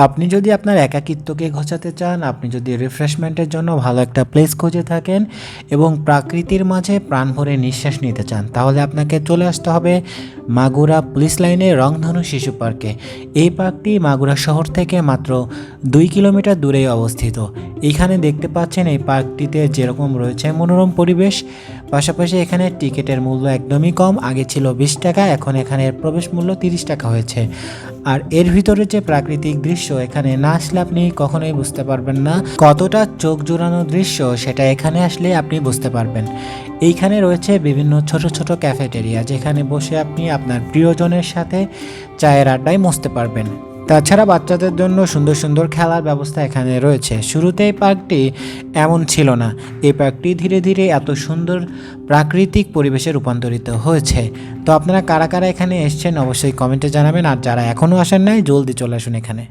আপনি যদি আপনার একাকিত্বকে ঘোচাতে চান, আপনি যদি রিফ্রেশমেন্টের জন্য ভালো একটা প্লেস খুঁজে থাকেন এবং প্রকৃতির মাঝে প্রাণ ভরে নিঃশ্বাস নিতে চান, তাহলে আপনাকে চলে আসতে হবে মাগুরা পুলিশ লাইনে রংধনু শিশু পার্কে। এই পার্কটি মাগুরা শহর থেকে মাত্র 2 কিলোমিটার দূরেই অবস্থিত। এইখানে দেখতে পাচ্ছেন এই পার্কটিতে যেরকম রয়েছে মনোরম পরিবেশ, পাশাপাশি এখানে টিকিটের মূল্য একদমই কম। আগে ছিল 20 টাকা, এখন এখানের প্রবেশ মূল্য 30 টাকা হয়েছে। আর এর ভিতরে যে প্রাকৃতিক দৃশ্য, এখানে না আসলে আপনি কখনোই বুঝতে পারবেন না কতটা চোখ জুড়ানো দৃশ্য, সেটা এখানে আসলে আপনি বুঝতে পারবেন। এইখানে রয়েছে বিভিন্ন ছোট ছোট ক্যাফেটেরিয়া, যেখানে বসে আপনি আপনার প্রিয়জনের সাথে চায়ের আড্ডায় মস্তে পারবেন। তাছাড়া বাচ্চাদের জন্য সুন্দর সুন্দর খেলার ব্যবস্থা এখানে রয়েছে। শুরুতে এই পার্কটি এমন ছিল না, এই পার্কটি ধীরে ধীরে এত সুন্দর প্রাকৃতিক পরিবেশে রূপান্তরিত হয়েছে। তো আপনারা কারা কারা এখানে এসেছেন অবশ্যই কমেন্টে জানাবেন, আর যারা এখনও আসেন নাই জলদি চলে আসুন এখানে।